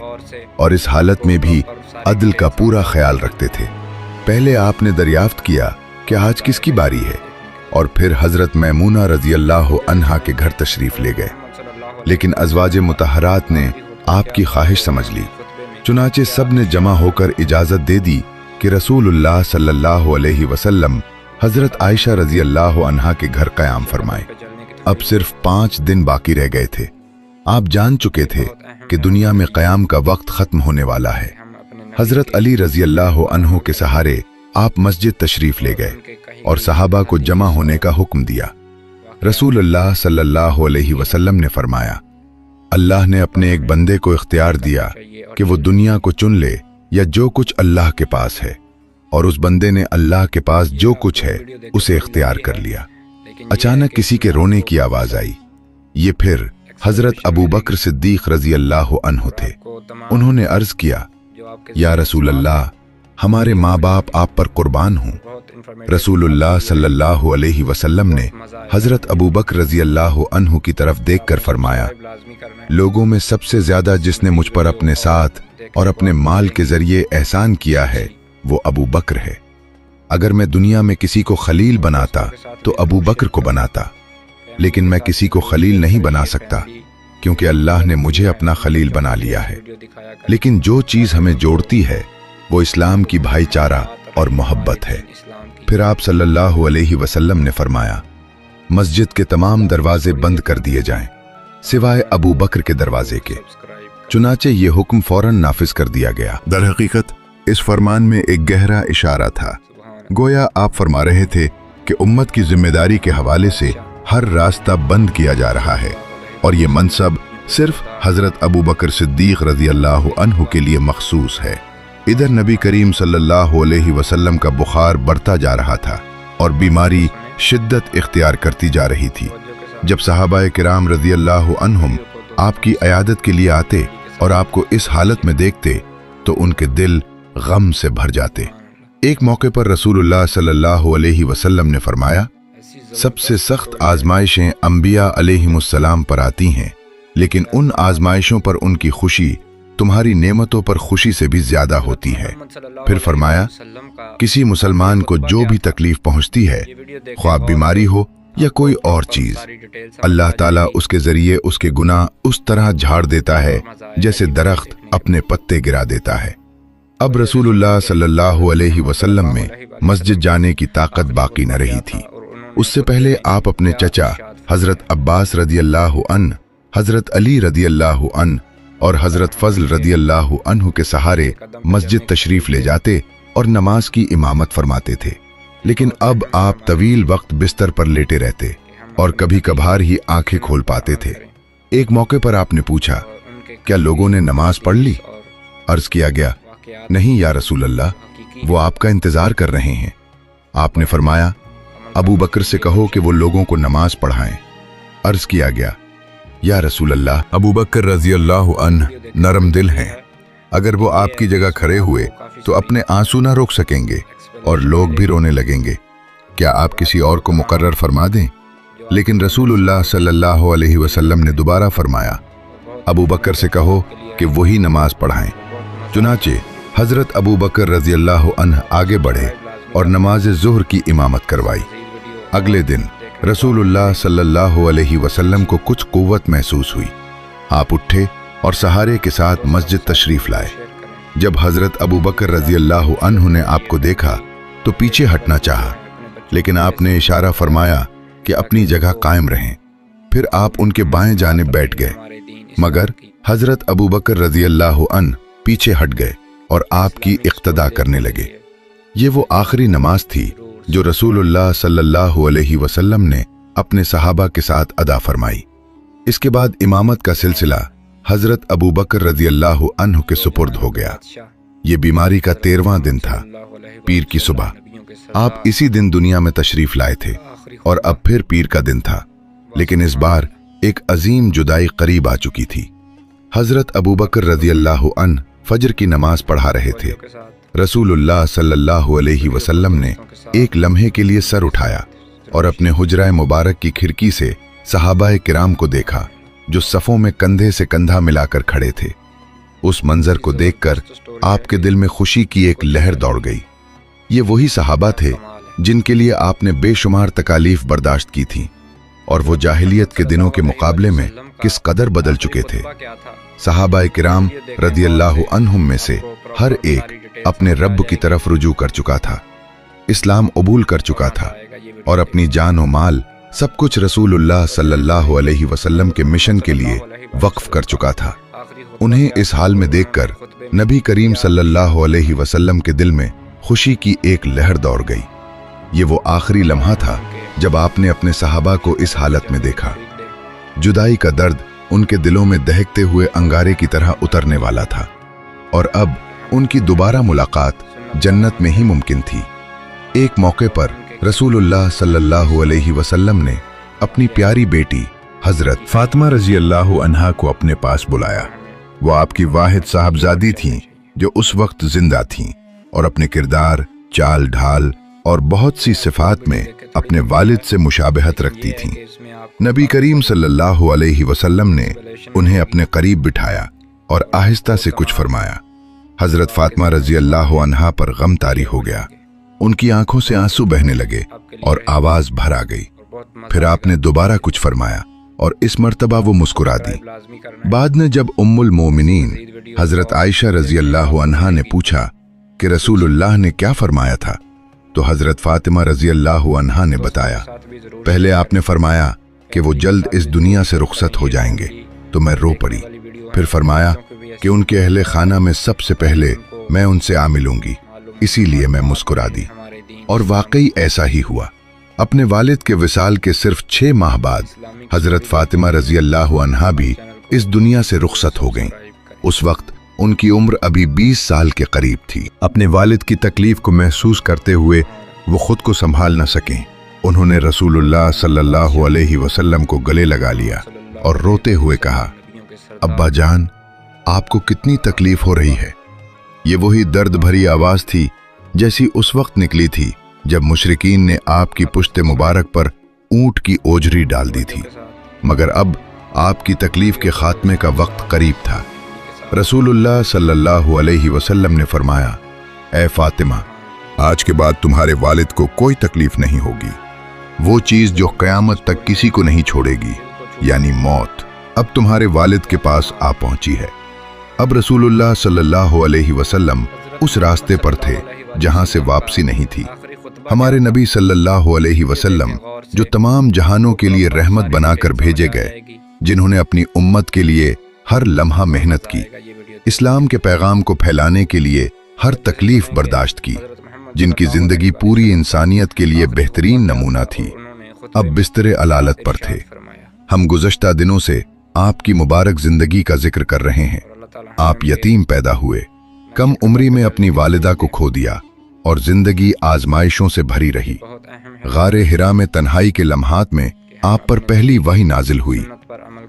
और इस हालत में भी अदल का पूरा ख्याल रखते थे। पहले आपने दरियाफ्त किया कि आज किसकी बारी है और फिर हजरत मैमूना रज़ी अल्लाह अन्हा के घर तशरीफ ले गए। लेकिन अज़वाज मुतहरात ने आपकी ख्वाहिश समझ ली, चुनाचे सब ने जमा होकर इजाज़त दे दी कि रसूलुल्लाह सल्लल्लाहु अलैहि वसल्लम हजरत आयशा रज़ी अल्लाह अन्हा के घर क़याम फरमाएं। अब सिर्फ 5 दिन बाकी रह गए थे। आप जान चुके थे कि दुनिया में क़याम का वक्त ख़त्म होने वाला है। हजरत अली रज़ी अल्लाह अन्हु के सहारे आप मस्जिद तशरीफ ले गए और सहाबा को जमा होने का हुक्म दिया। रसूलुल्लाह सल्लल्लाहु अलैहि वसल्लम ने फरमाया, अल्लाह ने अपने एक बंदे को इख्तियार दिया कि वो दुनिया को चुन ले या जो कुछ अल्लाह के पास है, और उस बंदे ने अल्लाह के पास जो कुछ है उसे इख्तियार कर लिया। अचानक किसी के रोने की आवाज आई। ये फिर हजरत अबू बकर सिद्दीक रज़ी अल्लाह अन्हु थे। उन्होंने अर्ज किया, या रसूल अल्लाह, हमारे माँ बाप आप पर कुर्बान हों। रसूलुल्लाह सल्लल्लाहु अलैहि वसल्लम ने हजरत अबू बकर रज़ी अल्लाह अन्हु की तरफ देखकर फरमाया, लोगों में सबसे ज्यादा जिसने मुझ पर अपने साथ और अपने माल के जरिए एहसान किया है वो अबू बकर है। अगर मैं दुनिया में किसी को खलील बनाता तो अबू बकर को बनाता, लेकिन मैं किसी को खलील नहीं बना सकता क्योंकि अल्लाह ने मुझे अपना खलील बना लिया है। लेकिन जो चीज हमें जोड़ती है वो इस्लाम की भाईचारा और मोहब्बत है। फिर आप सल्लल्लाहु अलैहि वसल्लम ने फरमाया, मस्जिद के तमाम दरवाजे बंद कर दिए जाएं सिवाय अबू बकर के दरवाजे के। चुनाचे ये हुक्म फौरन नाफिज कर दिया गया। दर हकीकत इस फरमान में एक गहरा इशारा था। गोया आप फरमा रहे थे कि उम्मत की जिम्मेदारी के हवाले से हर रास्ता बंद किया जा रहा है और ये मनसब सिर्फ हजरत अबू बकर सिद्दीक रज़ी अल्लाह अन्हु के लिए मखसूस है। इधर नबी करीम सल्लल्लाहु अलैहि वसल्लम का बुखार बढ़ता जा रहा था और बीमारी शिद्दत इख्तियार करती जा रही थी। जब सहाबाए किराम रज़ी अल्लाह अन्हुम आपकी अयादत के लिए आते और आपको इस हालत में देखते तो उनके दिल गम से भर जाते। एक मौके पर रसूलुल्लाह सल्लल्लाहु अलैहि वसल्लम ने फरमाया, सबसे सख्त आजमाइशें अंबिया अलैहिमुस्सलाम पर आती हैं, लेकिन उन आजमाइशों पर उनकी खुशी तुम्हारी नेमतों पर खुशी से भी ज्यादा होती है। फिर फरमाया, किसी मुसलमान को जो भी तकलीफ पहुंचती है, ख्वाह बीमारी हो या कोई और चीज, अल्लाह ताला उसके जरिए उसके गुनाह उस तरह झाड़ देता है जैसे दरख्त अपने पत्ते गिरा देता है। अब रसूलुल्लाह सल्लल्लाहु अलैहि वसल्लम में मस्जिद जाने की ताकत बाकी न रही थी। उससे पहले आप अपने चचा हजरत अब्बास रज़ी अल्लाह अन्हु, हजरत अली रज़ी अल्लाह अन्हु और हजरत फजल रज़ी अल्लाह अन्हु के सहारे मस्जिद तशरीफ ले जाते और नमाज की इमामत फरमाते थे। लेकिन अब आप तवील वक्त बिस्तर पर लेटे रहते और कभी कभार ही आंखें खोल पाते थे। एक मौके पर आपने पूछा, क्या लोगों ने नमाज पढ़ ली? अर्ज किया गया, नहीं या रसूल अल्लाह, वो आपका इंतजार कर रहे हैं। आपने फरमाया, अबू बकर से कहो कि वो लोगों को नमाज पढ़ाएं। अर्ज किया गया, या रसूल अल्लाह, अबू बकर रज़ी अल्लाह अन्हु नरम दिल हैं, अगर वो आपकी जगह खड़े हुए तो अपने आंसू ना रोक सकेंगे और लोग भी रोने लगेंगे। क्या आप किसी और को मुकर्रर फरमा दें? लेकिन रसूलुल्लाह सल्लल्लाहु अलैहि वसल्लम ने दोबारा फरमाया, अबू बकर से कहो कि वही नमाज पढ़ाएं। चुनाचे हजरत अबू बकर रज़ी अल्लाह अन्हु आगे बढ़े और नमाज ज़ुहर की इमामत करवाई। अगले दिन रसूलुल्लाह सल्लल्लाहु अलैहि वसल्लम को कुछ कुव्वत महसूस हुई। आप उठे और सहारे के साथ मस्जिद तशरीफ लाए। जब हजरत अबू बकर रजी अल्लाह अन्हु ने आपको देखा तो पीछे हटना चाहा, लेकिन आपने इशारा फरमाया कि अपनी जगह कायम रहें। फिर आप उनके बाएं जानिब बैठ गए, मगर हजरत अबू बकर रजी अल्लाह अन्हु पीछे हट गए और आपकी इक्तदा करने लगे। ये वो आखिरी नमाज थी जो रसूलुल्लाह सल्लल्लाहु अलैहि वसल्लम ने अपने सहाबा के साथ अदा फरमाई। इसके बाद इमामत का सिलसिला हजरत अबू बकर रजी अल्लाह अन्हु के सुपुर्द हो गया। ये बीमारी का 13वां दिन था। पीर की सुबह आप इसी दिन दुनिया में तशरीफ लाए थे और अब फिर पीर का दिन था, लेकिन इस बार एक अजीम जुदाई करीब आ चुकी थी। हजरत अबू बकर रजी अल्लाह अन्हु फजर की नमाज पढ़ा रहे थे। रसूलुल्लाह सल्लल्लाहु अलैहि वसल्लम ने एक लम्हे के लिए सर उठाया और अपने हुजरा मुबारक की खिड़की से सहाबाए किराम को देखा जो सफ़ों में कंधे से कंधा मिलाकर खड़े थे। उस मंजर को देखकर आपके दिल में खुशी की एक लहर दौड़ गई। ये वही सहाबा थे जिनके लिए आपने बेशुमार तकालीफ बर्दाश्त की थी और वो जाहिलियत के दिनों के मुकाबले में किस कदर बदल चुके थे। सहाबाए किराम रदियल्लाहु अन्हुम में से हर एक अपने रब की तरफ रुजू कर चुका था, इस्लाम कबूल कर चुका था और अपनी जान और माल सब कुछ रसूलुल्लाह सल्लल्लाहु अलैहि वसल्लम के मिशन के लिए वक्फ कर चुका था। उन्हें इस हाल में देखकर नबी करीम सल्लल्लाहु अलैहि वसल्लम के दिल में खुशी की एक लहर दौड़ गई। ये वो आखिरी लम्हा था जब आपने अपने सहाबा को इस हालत में देखा। जुदाई का दर्द उनके दिलों में दहकते हुए अंगारे की तरह उतरने वाला था और अब उनकी दोबारा मुलाकात जन्नत में ही मुमकिन थी। एक मौके पर रसूलुल्लाह सल्लल्लाहु अलैहि वसल्लम ने अपनी प्यारी बेटी हजरत फातिमा रजी अल्लाह अन्हा को अपने पास बुलाया। वो आपकी वाहिद साहबजादी थीं जो उस वक्त जिंदा थीं और अपने किरदार, चाल ढाल और बहुत सी सिफात में अपने वालिद से मुशाबहत रखती थीं। नबी करीम सल्लल्लाहु अलैहि वसल्लम ने उन्हें अपने करीब बिठाया और आहिस्ता से कुछ फरमाया। हजरत फातिमा रजी अल्लाह अन्हा पर गम तारी हो गया। उनकी आंखों से आंसू बहने लगे और आवाज भर आ गई। फिर आपने दोबारा कुछ फरमाया और इस मर्तबा वो मुस्कुरा दी। बाद में जब उम्मुल मोमिनीन हजरत आयशा रजी अल्लाह अन्हा ने पूछा कि रसूलुल्लाह ने क्या फरमाया था, तो हजरत फातिमा रजी अल्लाह अन्हा ने बताया, पहले आपने फरमाया कि वो जल्द इस दुनिया से रुखसत हो जाएंगे, तो मैं रो पड़ी। फिर फरमाया कि उनके अहले खाना में सबसे पहले मैं उनसे आ मिलूंगी, इसीलिए मैं मुस्कुरा दी। और वाकई ऐसा ही हुआ। अपने वालिद के विसाल के सिर्फ 6 माह बाद हजरत फातिमा रजी अल्लाह अन्हा भी इस दुनिया से रुखसत हो गईं। उस वक्त उनकी उम्र अभी 20 साल के करीब थी। अपने वालिद की तकलीफ को महसूस करते हुए वो खुद को संभाल न सकें। उन्होंने रसूलुल्लाह सल्लल्लाहु अलैहि वसल्लम को गले लगा लिया और रोते हुए कहा, अब्बा जान, आपको कितनी तकलीफ हो रही है। ये वही दर्द भरी आवाज थी जैसी उस वक्त निकली थी जब मुशरिकीन ने आपकी पुश्ते मुबारक पर ऊंट की ओजरी डाल दी थी। मगर अब आपकी तकलीफ के खात्मे का वक्त करीब था। रसूलुल्लाह सल्लल्लाहु अलैहि वसल्लम ने फरमाया, ऐ फातिमा, आज के बाद तुम्हारे वालिद को कोई तकलीफ नहीं होगी। वो चीज जो कयामत तक किसी को नहीं छोड़ेगी, यानी मौत, अब तुम्हारे वालिद के पास आ पहुंची है। अब रसूलुल्लाह सल्लल्लाहु अलैहि वसल्लम उस रास्ते पर थे जहां से वापसी नहीं थी। हमारे नबी सल्लल्लाहु अलैहि वसल्लम जो तमाम जहानों के लिए रहमत बनाकर भेजे गए, जिन्होंने अपनी उम्मत के लिए हर लम्हा मेहनत की, इस्लाम के पैगाम को फैलाने के लिए हर तकलीफ बर्दाश्त की, जिनकी जिंदगी पूरी इंसानियत के लिए बेहतरीन नमूना थी, अब बिस्तरे अलालत पर थे। हम गुज़श्ता दिनों से आपकी मुबारक जिंदगी का जिक्र कर रहे हैं। आप यतीम पैदा हुए, कम उम्री में अपनी वालिदा को खो दिया और जिंदगी आजमाइशों से भरी रही। गारे हिरा में तन्हाई के लम्हात में आप पर पहली वही नाजिल हुई।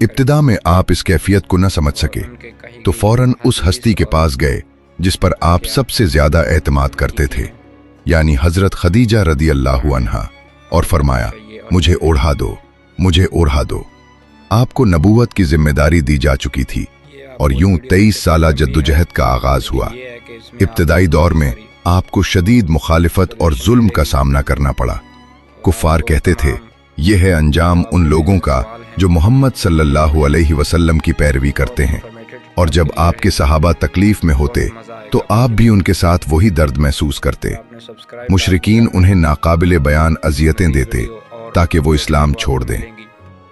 इब्तिदा में आप इस कैफियत को न समझ सके तो फौरन उस हस्ती के पास गए जिस पर आप सबसे ज्यादा एतमाद करते थे, यानी हजरत खदीजा रदी अल्लाह अन्हा, और फरमाया, मुझे ओढ़ा दो, मुझे ओढ़ा दो। आपको नबूवत की जिम्मेदारी दी जा चुकी थी और यूं 23 साला जद्दोजहद का आगाज हुआ। इब्तिदाई दौर में आपको शदीद मुखालिफत और जुल्म का सामना करना पड़ा। कुफ्फार कहते थे, यह है अंजाम उन लोगों का जो मोहम्मद सल्लल्लाहु अलैहि वसल्लम की पैरवी करते हैं, और जब आपके सहाबा तकलीफ में होते तो आप भी उनके साथ वही दर्द महसूस करते। मुशरिकीन उन्हें नाकाबिले बयान अजियतें देते ताकि वो इस्लाम छोड़ दें।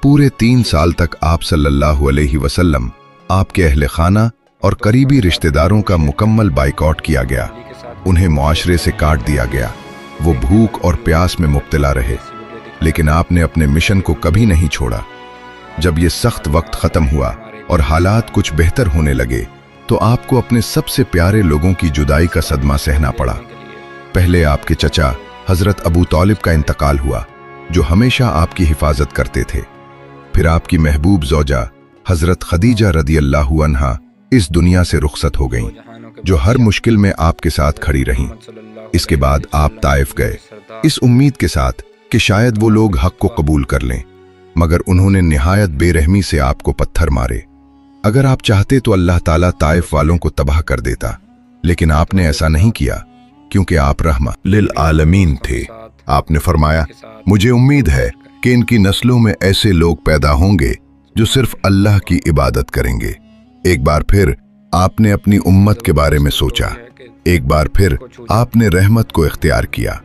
पूरे 3 साल तक आप सल्लल्लाहु अलैहि वसल्लम, आपके अहले खाना और करीबी रिश्तेदारों का मुकम्मल बाइकआउट किया गया। उन्हें मुआशरे से काट दिया गया। वो भूख और प्यास में मुब्तला रहे, लेकिन आपने अपने मिशन को कभी नहीं छोड़ा। जब ये सख्त वक्त खत्म हुआ और हालात कुछ बेहतर होने लगे तो आपको अपने सबसे प्यारे लोगों की जुदाई का सदमा सहना पड़ा। पहले आपके चचा हजरत अबू तालिब का इंतकाल हुआ, जो हमेशा आपकी हिफाजत करते थे। फिर आपकी महबूब ज़ौजा हजरत खदीजा रदियल्लाहु अन्हा इस दुनिया से रुखसत हो गईं, जो हर मुश्किल में आपके साथ खड़ी रहीं। इसके बाद आप ताइफ गए, इस उम्मीद के साथ कि शायद वो लोग हक को कबूल कर लें, मगर उन्होंने निहायत बेरहमी से आपको पत्थर मारे। अगर आप चाहते तो अल्लाह ताला ताइफ वालों को तबाह कर देता, लेकिन आपने ऐसा नहीं किया, क्योंकि आप रहमत लिल आलमीन थे। आपने फरमाया, मुझे उम्मीद है कि इनकी नस्लों में ऐसे लोग पैदा होंगे जो सिर्फ अल्लाह की इबादत करेंगे। एक बार फिर आपने अपनी उम्मत के बारे में सोचा, एक बार फिर आपने रहमत को इख्तियार किया।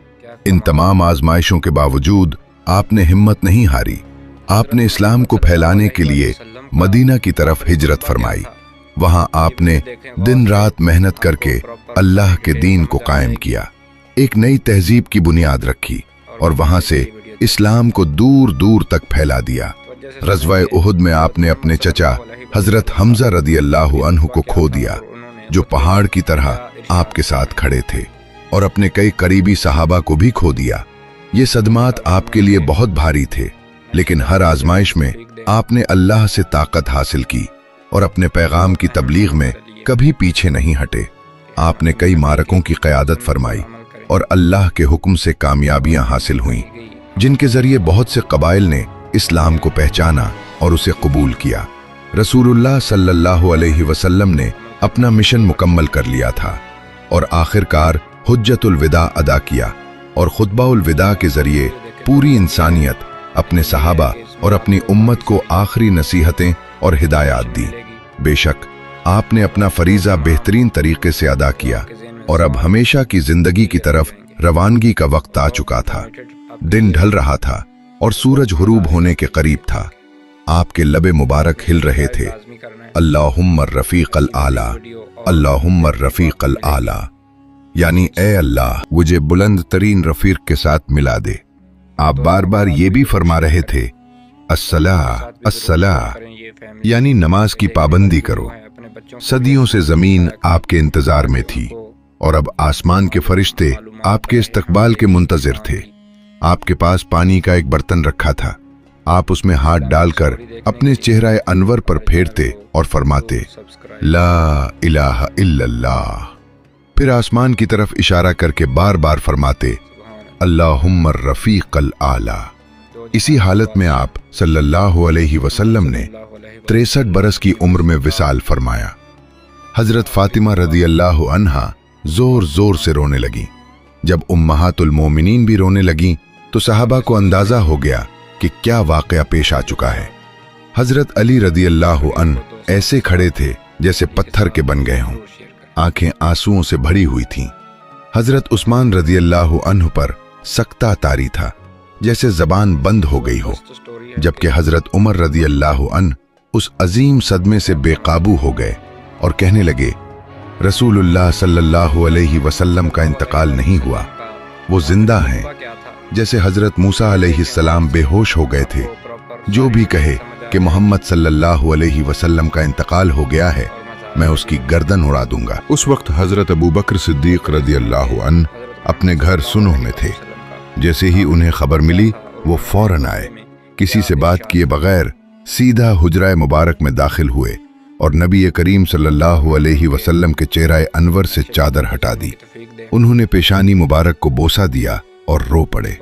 इन तमाम आजमाइशों के बावजूद आपने हिम्मत नहीं हारी। आपने इस्लाम को फैलाने के लिए मदीना की तरफ हिजरत फरमाई। वहां आपने दिन रात मेहनत करके अल्लाह के दीन को कायम किया, एक नई तहजीब की बुनियाद रखी और वहां से इस्लाम को दूर दूर तक फैला दिया। ग़ज़वा उहुद में आपने अपने चचा हजरत हमजा रदियल्लाहु अन्हु को खो दिया, जो पहाड़ की तरह आपके साथ खड़े थे, और अपने कई करीबी सहाबा को भी खो दिया। ये सदमात आपके लिए बहुत भारी थे, लेकिन हर आजमाइश में आपने अल्लाह से ताकत हासिल की और अपने पैगाम की तबलीग में कभी पीछे नहीं हटे। आपने कई मारकों की क़यादत फरमाई और अल्लाह के हुक्म से कामयाबियां हासिल हुईं, जिनके जरिए बहुत से कबाइल ने इस्लाम को पहचाना और उसे कबूल किया। रसूलुल्लाह सल्लल्लाहु अलैहि वसल्लम ने अपना मिशन मुकम्मल कर लिया था और आखिरकार हुज्जतुल विदा अदा किया, और खुतबाउल विदा के जरिए पूरी इंसानियत अपने सहाबा और अपनी उम्मत को आखिरी नसीहतें और हिदायत दी। बेशक आपने अपना फरीज़ा बेहतरीन तरीके से अदा किया और अब हमेशा की जिंदगी की तरफ रवानगी का वक्त आ चुका था। दिन ढल रहा था और सूरज हुरूब होने के करीब था। आपके लबे मुबारक हिल रहे थे, अल्लाहुम्मा रफ़ीक़ल आला, अल्लाहुम्मा रफ़ीक़ल आला, यानी ए अल्लाह मुझे बुलंद तरीन रफ़ीक के साथ मिला दे। आप बार बार ये भी फरमा रहे थे, अस्सलाह अस्सलाह, यानी नमाज की पाबंदी करो। सदियों से जमीन आपके इंतजार में थी और अब आसमान के फरिश्ते आपके इस्तकबाल के मुंतजिर थे। आपके पास पानी का एक बर्तन रखा था। आप उसमें हाथ डालकर अपने चेहरा अनवर पर फेरते और फरमाते, ला इलाहा इल्लल्लाह। फिर आसमान की तरफ इशारा करके बार बार फरमाते, अल्लाहुम्मा रफ़ीक़ल आला। इसी हालत में आप सल्लल्लाहु अलैहि वसल्लम ने 63 बरस की उम्र में विसाल फरमाया। हजरत फातिमा रदियल्लाहु अन्हा जोर जोर से रोने लगी। जब उम्महातुल मोमिनीन भी रोने लगी तो सहाबा को अंदाजा हो गया कि क्या वाक़या पेश आ चुका है। हजरत अली रदियल्लाहु अन्हु ऐसे खड़े थे जैसे पत्थर के बन गए हों, आंखें आंसुओं से भरी हुई थीं। हजरत उस्मान रदियल्लाहु अन्हु पर सकता तारी था, जैसे जबान बंद हो गई हो, जबकि हजरत उमर रदियल्लाहु अन्हु उस अजीम सदमे से बेकाबू हो गए और कहने लगे, रसूलुल्लाह सल्लल्लाहु अलैहि वसल्लम का इंतकाल नहीं हुआ, वो जिंदा हैं। जैसे हजरत मूसा अलैहिस्सलाम बेहोश हो गए थे। जो भी कहे कि मोहम्मद सल्लल्लाहु अलैहि वसल्लम का इंतकाल हो गया है, मैं उसकी गर्दन उड़ा दूंगा। उस वक्त हजरत अबू बकर सिद्दीक रदियल्लाहु अन्हु अपने घर सुनुह में थे। जैसे ही उन्हें खबर मिली वो फौरन आए, किसी से बात किए बगैर सीधा हुजरा मुबारक में दाखिल हुए और नबी करीम सल्लल्लाहु अलैहि वसल्लम के चेहरे अनवर से चादर हटा दी। उन्होंने पेशानी मुबारक को बोसा दिया और रो पड़े,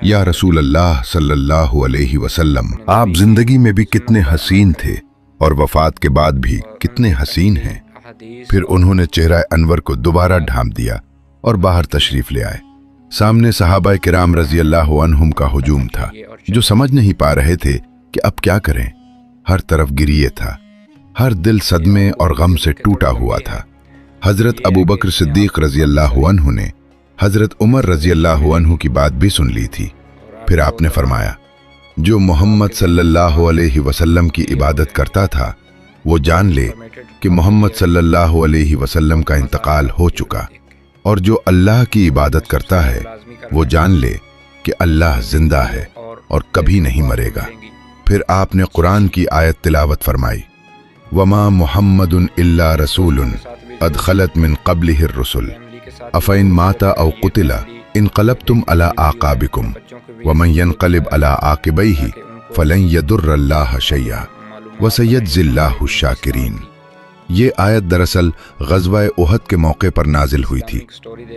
या रसूल अल्लाह सल्लल्लाहु अलैहि वसल्लम, आप जिंदगी में भी कितने हसीन थे और वफात के बाद भी कितने हसीन हैं। फिर उन्होंने चेहरा अनवर को दोबारा ढांप दिया اور باہر تشریف لے آئے۔ سامنے صحابہ کرام رضی اللہ عنہم کا ہجوم تھا، جو سمجھ نہیں پا رہے تھے کہ اب کیا کریں۔ ہر طرف گریے تھا، ہر دل صدمے اور غم سے ٹوٹا ہوا تھا۔ حضرت ابو بکر صدیق رضی اللہ عنہ نے حضرت عمر رضی اللہ عنہ کی بات بھی سن لی تھی۔ پھر آپ نے فرمایا، جو محمد صلی اللہ علیہ وسلم کی عبادت کرتا تھا وہ جان لے کہ محمد صلی اللہ علیہ وسلم کا انتقال ہو چکا، اور جو اللہ کی عبادت کرتا ہے وہ جان لے کہ اللہ زندہ ہے اور کبھی نہیں مرے گا۔ پھر آپ نے قرآن کی آیت تلاوت فرمائی، وما محمد الا رسول قد خلت من قبلہ الرسل افإن مات او قتل انقلبتم علی اعقابکم ومن ينقلب علی عاقبیہ فلن یضر اللہ شیئا وسیجزی اللہ الشاکرین۔ یہ آیت دراصل غزوہ احد کے موقع پر نازل ہوئی تھی،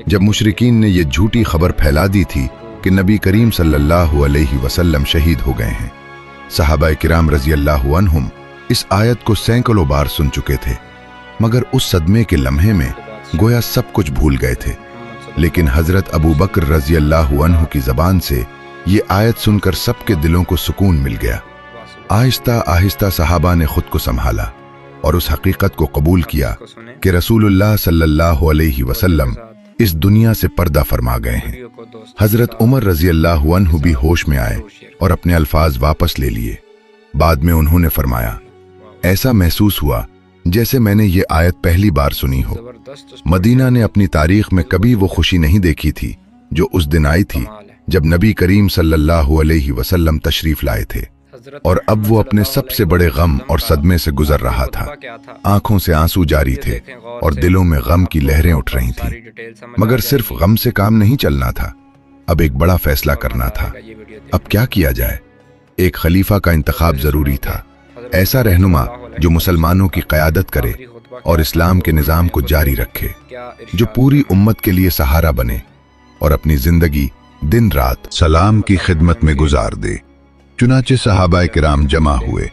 جب مشرکین نے یہ جھوٹی خبر پھیلا دی تھی کہ نبی کریم صلی اللہ علیہ وسلم شہید ہو گئے ہیں۔ صحابہ کرام رضی اللہ عنہم اس آیت کو سینکڑوں بار سن چکے تھے، مگر اس صدمے کے لمحے میں گویا سب کچھ بھول گئے تھے۔ لیکن حضرت ابو بکر رضی اللہ عنہ کی زبان سے یہ آیت سن کر سب کے دلوں کو سکون مل گیا۔ آہستہ آہستہ صحابہ نے خود کو سنبھالا اور اس حقیقت کو قبول کیا کہ رسول اللہ صلی اللہ علیہ وسلم اس دنیا سے پردہ فرما گئے ہیں۔ حضرت عمر رضی اللہ عنہ بھی ہوش میں آئے اور اپنے الفاظ واپس لے لیے۔ بعد میں انہوں نے فرمایا، ایسا محسوس ہوا جیسے میں نے یہ آیت پہلی بار سنی ہو۔ مدینہ نے اپنی تاریخ میں کبھی وہ خوشی نہیں دیکھی تھی جو اس دن آئی تھی جب نبی کریم صلی اللہ علیہ وسلم تشریف لائے تھے، اور اب وہ اپنے سب سے بڑے غم اور صدمے سے گزر رہا تھا۔ آنکھوں سے آنسو جاری تھے اور دلوں میں غم کی لہریں اٹھ رہی تھیں، مگر صرف غم سے کام نہیں چلنا تھا، اب ایک بڑا فیصلہ کرنا تھا۔ اب کیا کیا جائے؟ ایک خلیفہ کا انتخاب ضروری تھا، ایسا رہنما جو مسلمانوں کی قیادت کرے اور اسلام کے نظام کو جاری رکھے، جو پوری امت کے لیے سہارا بنے اور اپنی زندگی دن رات سلام کی خدمت میں گزار دے۔ چنانچہ صحابہ کرام جمع ہوئے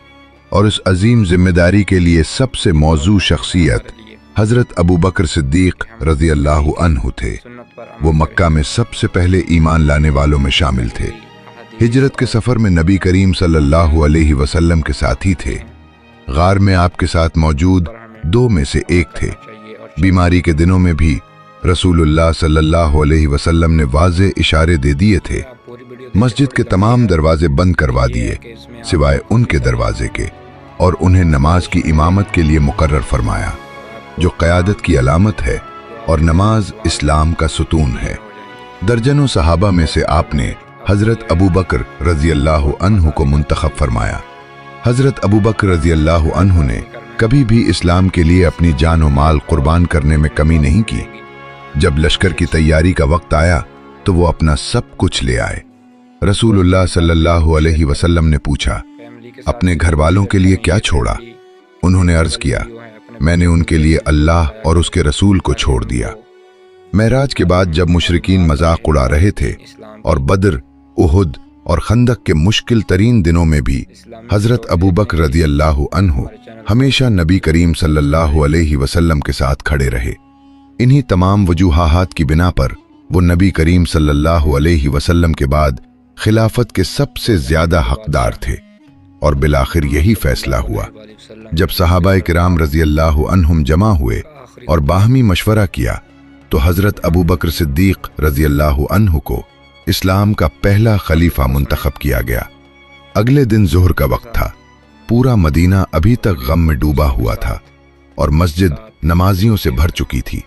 اور اس عظیم ذمہ داری کے لیے سب سے موزوں شخصیت حضرت ابو بکر صدیق رضی اللہ عنہ تھے۔ وہ مکہ میں سب سے پہلے ایمان لانے والوں میں شامل تھے۔ ہجرت کے سفر میں نبی کریم صلی اللہ علیہ وسلم کے ساتھی تھے۔ غار میں آپ کے ساتھ موجود دو میں سے ایک تھے۔ بیماری کے دنوں میں بھی رسول اللہ صلی اللہ علیہ وسلم نے واضح اشارے دے دیے تھے۔ مسجد کے تمام دروازے بند کروا دیے سوائے ان کے دروازے کے، اور انہیں نماز کی امامت کے لیے مقرر فرمایا، جو قیادت کی علامت ہے اور نماز اسلام کا ستون ہے۔ درجنوں صحابہ میں سے آپ نے حضرت ابو بکر رضی اللہ عنہ کو منتخب فرمایا۔ حضرت ابو بکر رضی اللہ عنہ نے کبھی بھی اسلام کے لیے اپنی جان و مال قربان کرنے میں کمی نہیں کی۔ جب لشکر کی تیاری کا وقت آیا تو وہ اپنا سب کچھ لے آئے۔ رسول اللہ صلی اللہ علیہ وسلم نے پوچھا، اپنے گھر والوں کے لیے کیا چھوڑا؟ انہوں نے عرض کیا، میں نے ان کے لیے اللہ اور اس کے رسول کو چھوڑ دیا۔ معراج کے بعد جب مشرکین مذاق اڑا رہے تھے اور بدر، احد اور خندق کے مشکل ترین دنوں میں بھی حضرت ابو بکر رضی اللہ عنہ ہمیشہ نبی کریم صلی اللہ علیہ وسلم کے ساتھ کھڑے رہے۔ انہی تمام وجوہات کی بنا پر وہ نبی کریم صلی اللہ علیہ وسلم کے بعد خلافت کے سب سے زیادہ حقدار تھے، اور بالآخر یہی فیصلہ ہوا۔ جب صحابہ کرام رضی اللہ عنہم جمع ہوئے اور باہمی مشورہ کیا تو حضرت ابو بکر صدیق رضی اللہ عنہ کو اسلام کا پہلا خلیفہ منتخب کیا گیا۔ اگلے دن ظہر کا وقت تھا۔ پورا مدینہ ابھی تک غم میں ڈوبا ہوا تھا اور مسجد نمازیوں سے بھر چکی تھی۔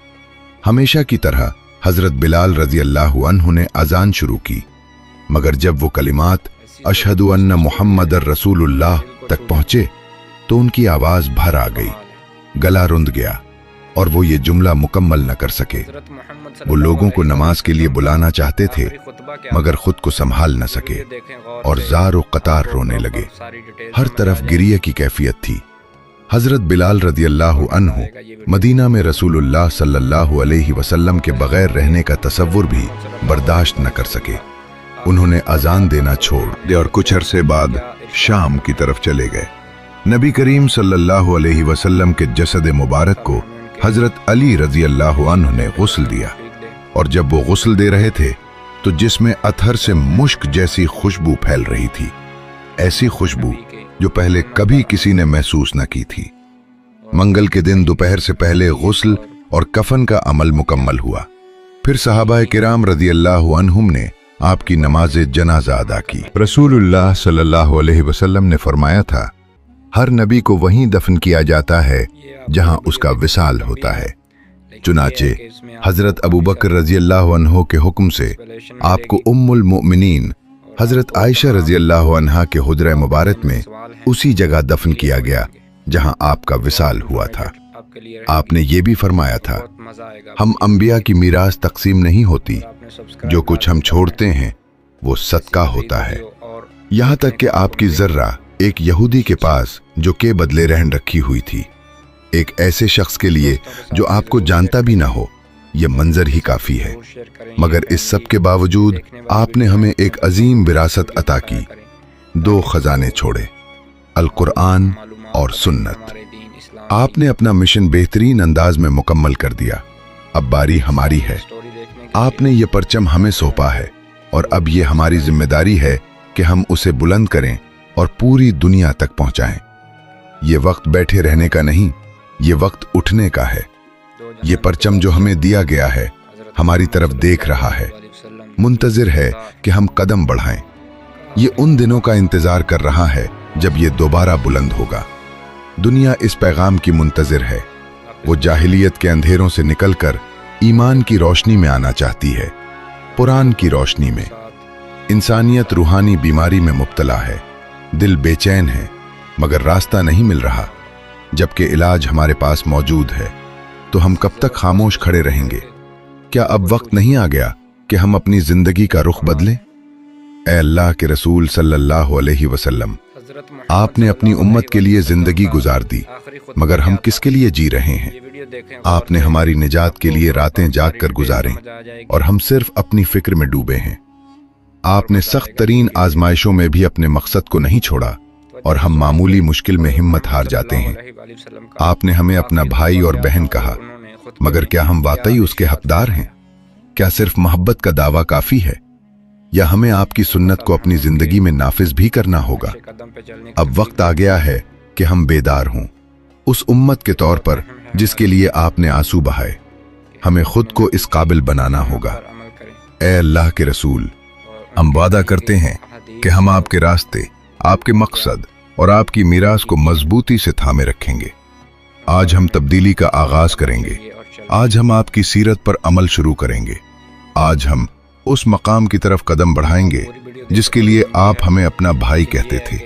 ہمیشہ کی طرح حضرت بلال رضی اللہ عنہ نے اذان شروع کی، مگر جب وہ کلمات اشہد ان محمد الرسول اللہ تک پہنچے تو ان کی آواز بھر آ گئی، گلا رند گیا اور وہ یہ جملہ مکمل نہ کر سکے۔ وہ لوگوں کو نماز کے لیے بلانا چاہتے تھے مگر خود کو سنبھال نہ سکے اور زار و قطار رونے لگے۔ ہر طرف گریہ کی کیفیت تھی۔ حضرت بلال رضی اللہ عنہ مدینہ میں رسول اللہ صلی اللہ علیہ وسلم کے بغیر رہنے کا تصور بھی برداشت نہ کر سکے۔ انہوں نے اذان دینا چھوڑ دیا اور کچھ عرصے بعد شام کی طرف چلے گئے۔ نبی کریم صلی اللہ علیہ وسلم کے جسد مبارک کو حضرت علی رضی اللہ عنہ نے غسل دیا۔ और जब वो गुस्ल दे रहे थे तो जिसमें अतहर से मुश्क जैसी खुशबू फैल रही थी, ऐसी खुशबू जो पहले कभी किसी ने महसूस न की थी। मंगल के दिन दोपहर से पहले गुस्ल और कफन का अमल मुकम्मल हुआ। फिर सहाबाए किराम रज़ियल्लाहु अन्हुम ने आपकी नमाज जनाजा अदा की। रसूलुल्लाह सल्लल्लाहु अलैहि वसल्लम ने फरमाया था, हर नबी को वहीं दफन किया जाता है जहां उसका विसाल होता है। चुनाचे हजरत अबू बकर रज़ियल्लाहु अन्हु के हुक्म से आपको उम्मुल मोमिनीन हजरत आयशा रज़ियल्लाहु अन्हा के हुजरा मुबारक में उसी जगह दफन किया गया जहां आपका विसाल हुआ था। आपने ये भी फरमाया था, हम अंबिया की मीरास तकसीम नहीं होती, जो कुछ हम छोड़ते हैं वो सदका होता है। यहाँ तक कि आपकी जर्रा एक यहूदी के पास जो के बदले रहन रखी हुई थी, एक ऐसे शख्स के लिए जो आपको जानता भी ना हो, यह मंजर ही काफी है। मगर इस सब के बावजूद आपने हमें एक अजीम विरासत अता की। 2 खजाने छोड़े, अल कुरान और सुन्नत। आपने अपना मिशन बेहतरीन अंदाज में मुकम्मल कर दिया। अब बारी हमारी है। आपने ये परचम हमें सौंपा है और अब ये हमारी जिम्मेदारी है कि हम उसे बुलंद करें और पूरी दुनिया तक पहुंचाएं। ये वक्त बैठे रहने का नहीं, ये वक्त उठने का है। ये परचम जो हमें दिया गया है हमारी तरफ देख रहा है, मुंतजिर है कि हम कदम बढ़ाएं। ये उन दिनों का इंतजार कर रहा है जब ये दोबारा बुलंद होगा। दुनिया इस पैगाम की मुंतजिर है। वो जाहिलियत के अंधेरों से निकलकर ईमान की रोशनी में आना चाहती है, कुरान की रोशनी में। इंसानियत रूहानी बीमारी में मुब्तला है, दिल बेचैन है, मगर रास्ता नहीं मिल रहा। जबकि इलाज हमारे पास मौजूद है, तो हम कब तक खामोश खड़े रहेंगे? क्या अब वक्त नहीं आ गया कि हम अपनी जिंदगी का रुख बदलें? ऐ अल्लाह के रसूल सल्लल्लाहु अलैहि वसल्लम, आपने अपनी उम्मत के लिए जिंदगी गुजार दी, मगर हम किसके लिए जी रहे हैं? आपने हमारी निजात के लिए रातें जाग कर गुजारें और हम सिर्फ अपनी फिक्र में डूबे हैं। आपने सख्त तरीन आजमाइशों में भी अपने मकसद को नहीं छोड़ा और हम मामूली मुश्किल में हिम्मत हार जाते हैं। आपने हमें अपना भाई और बहन कहा, मगर क्या हम वाकई उसके हकदार हैं? क्या सिर्फ मोहब्बत का दावा काफी है, या हमें आपकी सुन्नत को अपनी जिंदगी में नाफिज भी करना होगा? अब वक्त आ गया है कि हम बेदार हों, उस उम्मत के तौर पर जिसके लिए आपने आंसू बहाए। हमें खुद को इस काबिल बनाना होगा। ऐ अल्लाह के रसूल, हम वादा करते हैं कि हम आपके रास्ते, आपके मकसद और आपकी मीरास को मजबूती से थामे रखेंगे। आज हम तब्दीली का आगाज करेंगे। आज हम आपकी सीरत पर अमल शुरू करेंगे। आज हम उस मकाम की तरफ कदम बढ़ाएंगे जिसके लिए आप हमें अपना भाई कहते थे।